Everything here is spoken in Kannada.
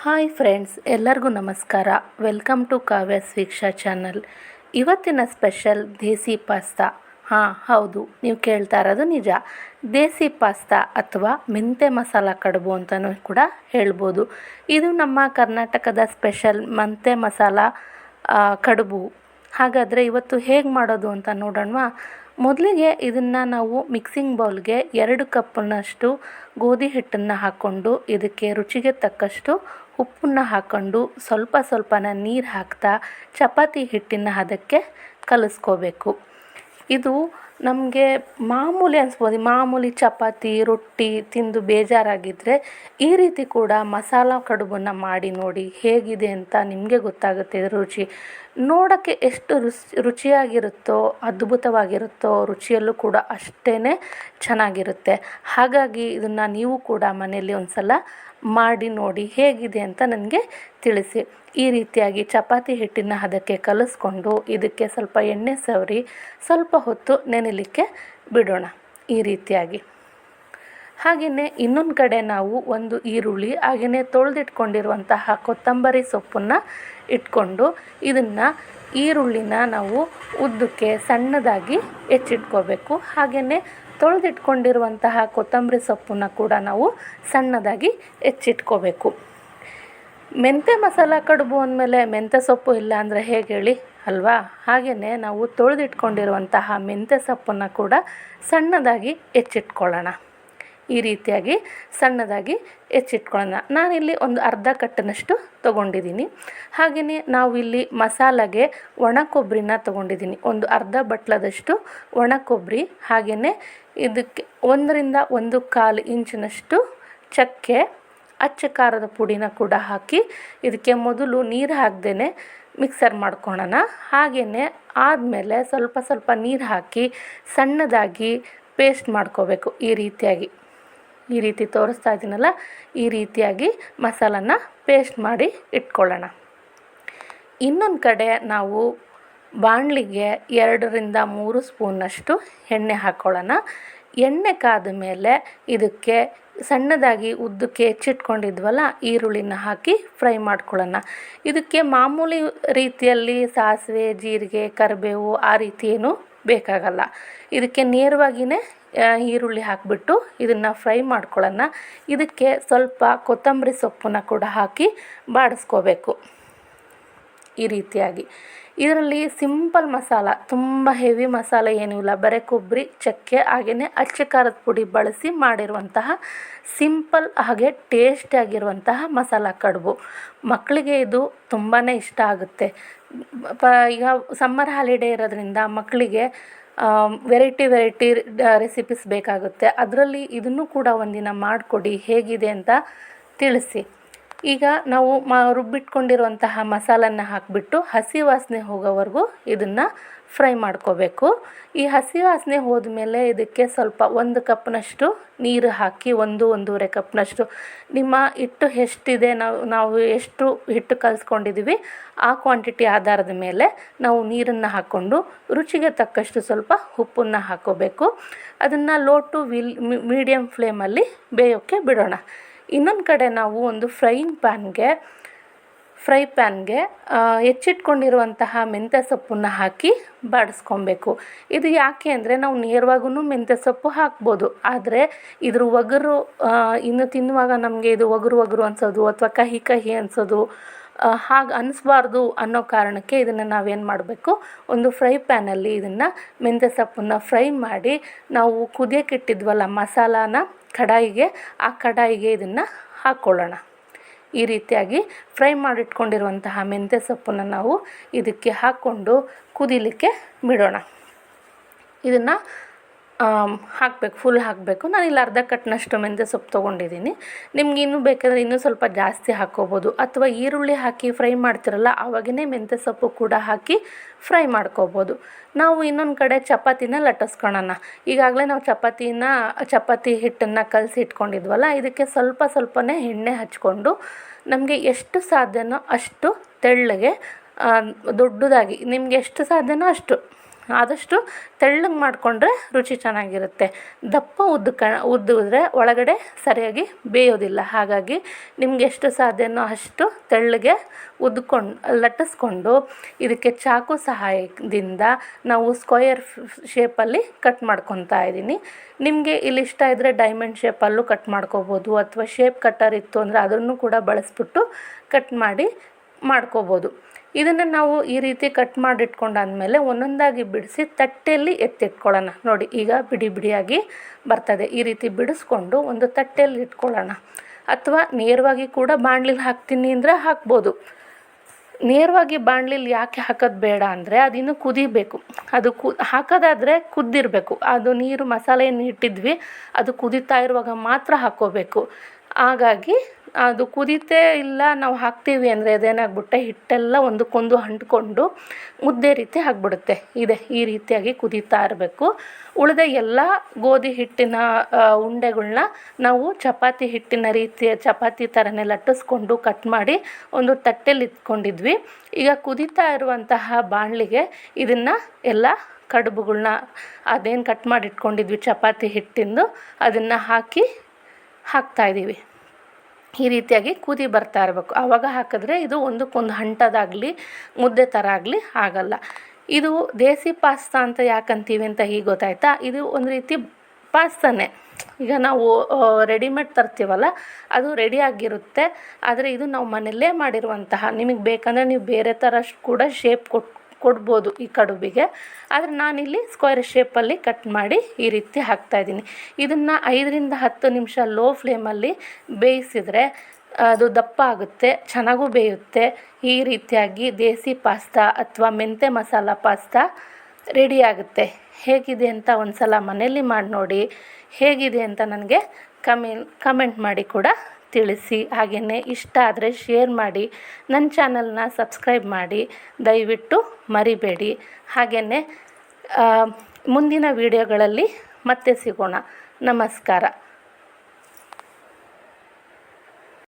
ಹಾಯ್ ಫ್ರೆಂಡ್ಸ್, ಎಲ್ಲರಿಗೂ ನಮಸ್ಕಾರ. Welcome to Kavya's Veeksha channel. ಇವತ್ತಿನ ಸ್ಪೆಷಲ್ ದೇಸಿ ಪಾಸ್ತಾ. ಹೌದು, ನೀವು ಕೇಳ್ತಾ ಇರೋದು ನಿಜ. ದೇಸಿ ಪಾಸ್ತಾ ಅಥವಾ ಮೆಂತೆ ಮಸಾಲ ಕಡುಬು ಅಂತಲೂ ಕೂಡ ಹೇಳ್ಬೋದು. ಇದು ನಮ್ಮ ಕರ್ನಾಟಕದ ಸ್ಪೆಷಲ್ ಮೆಂತೆ ಮಸಾಲ ಕಡುಬು. ಹಾಗಾದರೆ ಇವತ್ತು ಹೇಗೆ ಮಾಡೋದು ಅಂತ ನೋಡೋಣ. ಮೊದಲಿಗೆ ಇದನ್ನು ನಾವು ಮಿಕ್ಸಿಂಗ್ ಬೌಲ್ಗೆ 2 ಕಪ್ನಷ್ಟು ಗೋಧಿ ಹಿಟ್ಟನ್ನು ಹಾಕ್ಕೊಂಡು ಇದಕ್ಕೆ ರುಚಿಗೆ ತಕ್ಕಷ್ಟು ಉಪ್ಪನ್ನು ಹಾಕ್ಕೊಂಡು ಸ್ವಲ್ಪನ ನೀರು ಹಾಕ್ತಾ ಚಪಾತಿ ಹಿಟ್ಟಿನ ಹದಕ್ಕೆ ಕಲಿಸ್ಕೋಬೇಕು. ಇದು ನಮಗೆ ಮಾಮೂಲಿ ಅನಿಸ್ಬೋದು. ಮಾಮೂಲಿ ಚಪಾತಿ ರೊಟ್ಟಿ ತಿಂದು ಬೇಜಾರಾಗಿದ್ದರೆ ಈ ರೀತಿ ಕೂಡ ಮಸಾಲ ಕಡುಬನ್ನು ಮಾಡಿ ನೋಡಿ, ಹೇಗಿದೆ ಅಂತ ನಿಮಗೆ ಗೊತ್ತಾಗುತ್ತೆ. ಇದರ ರುಚಿ ನೋಡೋಕ್ಕೆ ಎಷ್ಟು ರುಚಿಯಾಗಿರುತ್ತೋ, ಅದ್ಭುತವಾಗಿರುತ್ತೋ, ರುಚಿಯಲ್ಲೂ ಕೂಡ ಅಷ್ಟೇ ಚೆನ್ನಾಗಿರುತ್ತೆ. ಹಾಗಾಗಿ ಇದನ್ನು ನೀವು ಕೂಡ ಮನೆಯಲ್ಲಿ ಒಂದು ಸಲ ಮಾಡಿ ನೋಡಿ, ಹೇಗಿದೆ ಅಂತ ನನಗೆ ತಿಳಿಸಿ. ಈ ರೀತಿಯಾಗಿ ಚಪಾತಿ ಹಿಟ್ಟಿನ ಹದಕ್ಕೆ ಕಲಿಸ್ಕೊಂಡು ಇದಕ್ಕೆ ಸ್ವಲ್ಪ ಎಣ್ಣೆ ಸವರಿ ಸ್ವಲ್ಪ ಹೊತ್ತು ನೆನೆಲಿಕ್ಕೆ ಬಿಡೋಣ. ಈ ರೀತಿಯಾಗಿ ಹಾಗೆಯೇ ಇನ್ನೊಂದು ಕಡೆ ನಾವು ಒಂದು ಈರುಳ್ಳಿ ಹಾಗೆಯೇ ತೊಳೆದಿಟ್ಕೊಂಡಿರುವಂತಹ ಕೊತ್ತಂಬರಿ ಸೊಪ್ಪನ್ನು ಇಟ್ಕೊಂಡು ಇದನ್ನು ಈರುಳ್ಳಿನ ನಾವು ಉದ್ದಕ್ಕೆ ಸಣ್ಣದಾಗಿ ಹೆಚ್ಚಿಟ್ಕೋಬೇಕು. ಹಾಗೆಯೇ ತೊಳೆದಿಟ್ಕೊಂಡಿರುವಂತಹ ಕೊತ್ತಂಬರಿ ಸೊಪ್ಪನ್ನು ಕೂಡ ನಾವು ಸಣ್ಣದಾಗಿ ಹೆಚ್ಚಿಟ್ಕೋಬೇಕು. ಮೆಂತೆ ಮಸಾಲ ಕಡುಬು ಅಂದಮೇಲೆ ಮೆಂತ್ಯ ಸೊಪ್ಪು ಇಲ್ಲ ಅಂದರೆ ಹೇಗೆ ಹೇಳಿ ಅಲ್ವಾ? ಹಾಗೆಯೇ ನಾವು ತೊಳೆದಿಟ್ಕೊಂಡಿರುವಂತಹ ಮೆಂತ್ಯ ಸೊಪ್ಪನ್ನು ಕೂಡ ಸಣ್ಣದಾಗಿ ಹೆಚ್ಚಿಟ್ಕೊಳ್ಳೋಣ. ಈ ರೀತಿಯಾಗಿ ಸಣ್ಣದಾಗಿ ಹೆಚ್ಚಿಟ್ಕೊಳ್ಳೋಣ. ನಾನಿಲ್ಲಿ ಒಂದು ಅರ್ಧ ಕಟ್ಟಿನಷ್ಟು ತೊಗೊಂಡಿದ್ದೀನಿ. ಹಾಗೆಯೇ ನಾವಿಲ್ಲಿ ಮಸಾಲೆಗೆ ಒಣ ಕೊಬ್ಬರಿನ ತೊಗೊಂಡಿದ್ದೀನಿ. ಒಂದು ಅರ್ಧ ಬಟ್ಲದಷ್ಟು ಒಣ ಕೊಬ್ಬರಿ, ಹಾಗೆಯೇ ಇದಕ್ಕೆ 1 ರಿಂದ 1/4 ಇಂಚಿನಷ್ಟು ಚಕ್ಕೆ, ಅಚ್ಚ ಖಾರದ ಪುಡಿನ ಕೂಡ ಹಾಕಿ ಇದಕ್ಕೆ ಮೊದಲು ನೀರು ಹಾಕ್ದೇ ಮಿಕ್ಸರ್ ಮಾಡ್ಕೊಳ್ಳೋಣ. ಹಾಗೆಯೇ ಆದಮೇಲೆ ಸ್ವಲ್ಪ ನೀರು ಹಾಕಿ ಸಣ್ಣದಾಗಿ ಪೇಸ್ಟ್ ಮಾಡ್ಕೋಬೇಕು. ಈ ರೀತಿ ತೋರಿಸ್ತಾ ಇದ್ದೀನಲ್ಲ, ಈ ರೀತಿಯಾಗಿ ಮಸಾಲನ ಪೇಸ್ಟ್ ಮಾಡಿ ಇಟ್ಕೊಳ್ಳೋಣ. ಇನ್ನೊಂದು ಕಡೆ ನಾವು ಬಾಣಲಿಗೆ 2 ರಿಂದ 3 ಸ್ಪೂನ್ನಷ್ಟು ಎಣ್ಣೆ ಹಾಕ್ಕೊಳ್ಳೋಣ. ಎಣ್ಣೆ ಕಾದ ಮೇಲೆ ಇದಕ್ಕೆ ಸಣ್ಣದಾಗಿ ಉದ್ದಕ್ಕೆ ಹೆಚ್ಚಿಟ್ಕೊಂಡಿದ್ವಲ್ಲ ಈರುಳ್ಳಿನ ಹಾಕಿ ಫ್ರೈ ಮಾಡ್ಕೊಳ್ಳೋಣ. ಇದಕ್ಕೆ ಮಾಮೂಲಿ ರೀತಿಯಲ್ಲಿ ಸಾಸಿವೆ, ಜೀರಿಗೆ, ಕರಿಬೇವು ಆ ರೀತಿ ಏನೂ ಬೇಕಾಗಲ್ಲ. ಇದಕ್ಕೆ ನೇರವಾಗಿಯೇ ಈರುಳ್ಳಿ ಹಾಕಿಬಿಟ್ಟು ಇದನ್ನು ಫ್ರೈ ಮಾಡ್ಕೊಳ್ಳೋಣ. ಇದಕ್ಕೆ ಸ್ವಲ್ಪ ಕೊತ್ತಂಬರಿ ಸೊಪ್ಪನ್ನು ಕೂಡ ಹಾಕಿ ಬಾಡಿಸ್ಕೋಬೇಕು. ಈ ರೀತಿಯಾಗಿ ಇದರಲ್ಲಿ ಸಿಂಪಲ್ ಮಸಾಲ, ತುಂಬ ಹೆವಿ ಮಸಾಲೆ ಏನೂ ಇಲ್ಲ. ಬರೀ ಕೊಬ್ಬರಿ, ಚಕ್ಕೆ ಹಾಗೆಯೇ ಅಚ್ಚ ಖಾರದ ಪುಡಿ ಬಳಸಿ ಮಾಡಿರುವಂತಹ ಸಿಂಪಲ್ ಹಾಗೆ ಟೇಸ್ಟಿಯಾಗಿರುವಂತಹ ಮಸಾಲ ಕಡುಬು. ಮಕ್ಕಳಿಗೆ ಇದು ತುಂಬಾ ಇಷ್ಟ ಆಗುತ್ತೆ. ಈಗ ಸಮ್ಮರ್ ಹಾಲಿಡೇ ಇರೋದ್ರಿಂದ ಮಕ್ಕಳಿಗೆ ವೆರೈಟಿ ರೆಸಿಪೀಸ್ ಬೇಕಾಗುತ್ತೆ. ಅದರಲ್ಲಿ ಇದನ್ನು ಕೂಡ ಒಂದಿನ ಮಾಡಿಕೊಡಿ, ಹೇಗಿದೆ ಅಂತ ತಿಳಿಸಿ. ಈಗ ನಾವು ರುಬ್ಬಿಟ್ಕೊಂಡಿರುವಂತಹ ಮಸಾಲನ್ನು ಹಾಕಿಬಿಟ್ಟು ಹಸಿ ವಾಸನೆ ಹೋಗೋವರೆಗೂ ಇದನ್ನು ಫ್ರೈ ಮಾಡ್ಕೋಬೇಕು. ಈ ಹಸಿ ವಾಸನೆ ಹೋದ್ಮೇಲೆ ಇದಕ್ಕೆ ಸ್ವಲ್ಪ 1 ಕಪ್ನಷ್ಟು ನೀರು ಹಾಕಿ 1-1.5 ಕಪ್ನಷ್ಟು ನಿಮ್ಮ ಹಿಟ್ಟು ಎಷ್ಟಿದೆ, ನಾವು ಎಷ್ಟು ಹಿಟ್ಟು ಕಲಿಸ್ಕೊಂಡಿದ್ದೀವಿ ಆ ಕ್ವಾಂಟಿಟಿ ಆಧಾರದ ಮೇಲೆ ನಾವು ನೀರನ್ನು ಹಾಕ್ಕೊಂಡು ರುಚಿಗೆ ತಕ್ಕಷ್ಟು ಸ್ವಲ್ಪ ಉಪ್ಪನ್ನು ಹಾಕ್ಕೋಬೇಕು. ಅದನ್ನು ಲೋ ಟು ಮೀಡಿಯಮ್ ಫ್ಲೇಮಲ್ಲಿ ಬೇಯೋಕ್ಕೆ ಬಿಡೋಣ. ಇನ್ನೊಂದು ಕಡೆ ನಾವು ಒಂದು ಫ್ರೈ ಪ್ಯಾನ್ಗೆ ಹೆಚ್ಚಿಟ್ಕೊಂಡಿರುವಂತಹ ಮೆಂತ್ಯ ಸೊಪ್ಪನ್ನು ಹಾಕಿ ಬಾಡಿಸ್ಕೊಬೇಕು. ಇದು ಯಾಕೆ ಅಂದರೆ ನಾವು ನೇರವಾಗೂ ಮೆಂತ್ಯ ಸೊಪ್ಪು ಹಾಕ್ಬೋದು, ಆದರೆ ಇದ್ರ ಒಗರು ಇನ್ನು ತಿನ್ನುವಾಗ ನಮಗೆ ಇದು ಒಗರು ಅನಿಸೋದು ಅಥವಾ ಕಹಿ ಅನಿಸೋದು ಹಾಗೆ ಅನ್ನಿಸ್ಬಾರ್ದು ಅನ್ನೋ ಕಾರಣಕ್ಕೆ ಇದನ್ನು ನಾವೇನು ಮಾಡಬೇಕು, ಒಂದು ಫ್ರೈ ಪ್ಯಾನಲ್ಲಿ ಇದನ್ನು ಮೆಂತ್ಯ ಸೊಪ್ಪನ್ನು ಫ್ರೈ ಮಾಡಿ ನಾವು ಕುದಿಯೋಕ್ಕಿಟ್ಟಿದ್ವಲ್ಲ ಮಸಾಲಾನ ಆ ಕಡಾಯಿಗೆ ಇದನ್ನು ಹಾಕ್ಕೊಳ್ಳೋಣ. ಈ ರೀತಿಯಾಗಿ ಫ್ರೈ ಮಾಡಿಟ್ಕೊಂಡಿರುವಂತಹ ಮೆಂತ್ಯ ಸೊಪ್ಪನ್ನು ನಾವು ಇದಕ್ಕೆ ಹಾಕ್ಕೊಂಡು ಕುದಿಲಿಕ್ಕೆ ಬಿಡೋಣ. ಇದನ್ನು ಫುಲ್ ಹಾಕಬೇಕು. ನಾನಿಲ್ಲಿ ಅರ್ಧ ಕಟ್ನಷ್ಟು ಮೆಂತ್ಯ ಸೊಪ್ಪು ತೊಗೊಂಡಿದ್ದೀನಿ. ನಿಮ್ಗೆ ಇನ್ನೂ ಬೇಕಾದರೆ ಇನ್ನೂ ಸ್ವಲ್ಪ ಜಾಸ್ತಿ ಹಾಕ್ಕೋಬೋದು, ಅಥವಾ ಈರುಳ್ಳಿ ಹಾಕಿ ಫ್ರೈ ಮಾಡ್ತಿರಲ್ಲ ಆವಾಗೇ ಮೆಂತ್ಯ ಸೊಪ್ಪು ಕೂಡ ಹಾಕಿ ಫ್ರೈ ಮಾಡ್ಕೋಬೋದು. ನಾವು ಇನ್ನೊಂದು ಕಡೆ ಚಪಾತಿನ ಲಟ್ಟಿಸ್ಕೊಳ್ಳೋಣ. ಈಗಾಗಲೇ ನಾವು ಚಪಾತಿ ಹಿಟ್ಟನ್ನು ಕಲಸಿ ಇಟ್ಕೊಂಡಿದ್ವಲ್ಲ, ಇದಕ್ಕೆ ಸ್ವಲ್ಪನೇ ಎಣ್ಣೆ ಹಚ್ಕೊಂಡು ನಮಗೆ ಎಷ್ಟು ಸಾಧ್ಯನೋ ಅಷ್ಟು ತೆಳ್ಳಗೆ ದೊಡ್ಡದಾಗಿ, ನಿಮಗೆ ಎಷ್ಟು ಸಾಧ್ಯನೋ ಅಷ್ಟು ಆದಷ್ಟು ತೆಳ್ಳಗೆ ಮಾಡಿಕೊಂಡ್ರೆ ರುಚಿ ಚೆನ್ನಾಗಿರುತ್ತೆ. ದಪ್ಪ ಉದ್ದಿದ್ರೆ ಒಳಗಡೆ ಸರಿಯಾಗಿ ಬೇಯೋದಿಲ್ಲ. ಹಾಗಾಗಿ ನಿಮ್ಗೆ ಎಷ್ಟು ಸಾಧ್ಯನೋ ಅಷ್ಟು ತೆಳ್ಳಗೆ ಲಟ್ಟಿಸ್ಕೊಂಡು ಇದಕ್ಕೆ ಚಾಕು ಸಹಾಯದಿಂದ ನಾವು ಸ್ಕ್ವಯರ್ ಶೇಪಲ್ಲಿ ಕಟ್ ಮಾಡ್ಕೊತಾ ಇದ್ದೀನಿ. ನಿಮಗೆ ಇಲ್ಲಿ ಇಷ್ಟ ಇದ್ದರೆ ಡೈಮಂಡ್ ಶೇಪಲ್ಲೂ ಕಟ್ ಮಾಡ್ಕೋಬೋದು, ಅಥವಾ ಶೇಪ್ ಕಟ್ಟರ್ ಇತ್ತು ಅಂದರೆ ಅದನ್ನು ಕೂಡ ಬಳಸ್ಬಿಟ್ಟು ಕಟ್ ಮಾಡ್ಕೋಬೋದು. ಇದನ್ನು ನಾವು ಈ ರೀತಿ ಕಟ್ ಮಾಡಿಟ್ಕೊಂಡಾದ್ಮೇಲೆ ಒಂದೊಂದಾಗಿ ಬಿಡಿಸಿ ತಟ್ಟೆಯಲ್ಲಿ ಎತ್ತಿಟ್ಕೊಳ್ಳೋಣ. ನೋಡಿ, ಈಗ ಬಿಡಿ ಬಿಡಿಯಾಗಿ ಬರ್ತದೆ. ಈ ರೀತಿ ಬಿಡಿಸ್ಕೊಂಡು ಒಂದು ತಟ್ಟೆಯಲ್ಲಿ ಇಟ್ಕೊಳ್ಳೋಣ. ಅಥವಾ ನೇರವಾಗಿ ಕೂಡ ಬಾಣಲಿಲಿ ಹಾಕ್ತೀನಿ ಅಂದರೆ ಹಾಕ್ಬೋದು. ನೇರವಾಗಿ ಬಾಣಲಿಲಿ ಯಾಕೆ ಹಾಕೋದು ಬೇಡ ಅಂದರೆ ಅದಿನ್ನೂ ಕುದಿಬೇಕು. ಅದು ಹಾಕೋದಾದರೆ ಕುದ್ದಿರಬೇಕು. ಅದು ನೀರು ಮಸಾಲೆ ಏನು ಇಟ್ಟಿದ್ವಿ ಅದು ಕುದೀತಾ ಇರುವಾಗ ಮಾತ್ರ ಹಾಕ್ಕೋಬೇಕು. ಹಾಗಾಗಿ ಅದು ಕುದೀತೇ ಇಲ್ಲ ನಾವು ಹಾಕ್ತೀವಿ ಅಂದರೆ ಅದೇನಾಗ್ಬಿಟ್ಟೆ ಹಿಟ್ಟೆಲ್ಲ ಒಂದಕ್ಕೊಂದು ಅಂಟ್ಕೊಂಡು ಮುದ್ದೆ ರೀತಿ ಆಗಿಬಿಡುತ್ತೆ. ಈ ರೀತಿಯಾಗಿ ಕುದೀತಾ ಇರಬೇಕು. ಉಳಿದ ಎಲ್ಲ ಗೋಧಿ ಹಿಟ್ಟಿನ ಉಂಡೆಗಳನ್ನ ನಾವು ಚಪಾತಿ ಹಿಟ್ಟಿನ ರೀತಿಯ ಚಪಾತಿ ಥರನೇ ಲಟ್ಟಿಸ್ಕೊಂಡು ಕಟ್ ಮಾಡಿ ಒಂದು ತಟ್ಟೆಲಿ ಇಟ್ಕೊಂಡಿದ್ವಿ. ಈಗ ಕುದೀತಾ ಇರುವಂತಹ ಬಾಣಲಿಗೆ ಇದನ್ನು ಎಲ್ಲ ಕಡುಬುಗಳನ್ನ ಅದೇನು ಕಟ್ ಮಾಡಿ ಇಟ್ಕೊಂಡಿದ್ವಿ ಚಪಾತಿ ಹಿಟ್ಟಿಂದು ಅದನ್ನು ಹಾಕ್ತಾಯಿದ್ದೀವಿ. ಈ ರೀತಿಯಾಗಿ ಕುದಿ ಬರ್ತಾ ಇರಬೇಕು. ಆವಾಗ ಹಾಕಿದ್ರೆ ಇದು ಒಂದಕ್ಕೊಂದು ಅಂಟೋದಾಗಲಿ ಮುದ್ದೆ ಥರ ಆಗಲಿ ಆಗಲ್ಲ. ಇದು ದೇಸಿ ಪಾಸ್ತಾ ಅಂತ ಯಾಕಂತೀವಿ ಅಂತ ಈಗ ಗೊತ್ತಾಯ್ತಾ? ಇದು ಒಂದು ರೀತಿ ಪಾಸ್ತಾನೇ. ಈಗ ನಾವು ರೆಡಿಮೇಡ್ ತರ್ತೀವಲ್ಲ ಅದು ರೆಡಿಯಾಗಿರುತ್ತೆ. ಆದರೆ ಇದು ನಾವು ಮನೆಯಲ್ಲೇ ಮಾಡಿರುವಂತಹ, ನಿಮಗೆ ಬೇಕಂದರೆ ನೀವು ಬೇರೆ ಥರ ಕೂಡ ಶೇಪ್ ಕೊಡ್ಬೋದು ಈ ಕಡುಬಿಗೆ. ಆದರೆ ನಾನಿಲ್ಲಿ ಸ್ಕ್ವೇರ್ ಶೇಪಲ್ಲಿ ಕಟ್ ಮಾಡಿ ಈ ರೀತಿ ಹಾಕ್ತಾಯಿದ್ದೀನಿ. ಇದನ್ನು 5ರಿಂದ 10 ನಿಮಿಷ ಲೋ ಫ್ಲೇಮಲ್ಲಿ ಬೇಯಿಸಿದರೆ ಅದು ದಪ್ಪ ಆಗುತ್ತೆ, ಚೆನ್ನಾಗೂ ಬೇಯುತ್ತೆ. ಈ ರೀತಿಯಾಗಿ ದೇಸಿ ಪಾಸ್ತಾ ಅಥವಾ ಮೆಂತ್ಯ ಮಸಾಲ ಪಾಸ್ತಾ ರೆಡಿ ಆಗುತ್ತೆ. ಹೇಗಿದೆ ಅಂತ ಒಂದು ಸಲ ಮನೆಯಲ್ಲಿ ಮಾಡಿ ನೋಡಿ. ಹೇಗಿದೆ ಅಂತ ನನಗೆ ಕಮೆಂಟ್ ಮಾಡಿ ಕೂಡ ತಿಳಿಸಿ. ಹಾಗೆಯೇ ಇಷ್ಟ ಆದರೆ ಶೇರ್ ಮಾಡಿ, ನನ್ನ ಚಾನಲ್ನ ಸಬ್ಸ್ಕ್ರೈಬ್ ಮಾಡಿ ದಯವಿಟ್ಟು ಮರಿಬೇಡಿ. ಹಾಗೆಯೇ ಮುಂದಿನ ವಿಡಿಯೋಗಳಲ್ಲಿ ಮತ್ತೆ ಸಿಗೋಣ. ನಮಸ್ಕಾರ.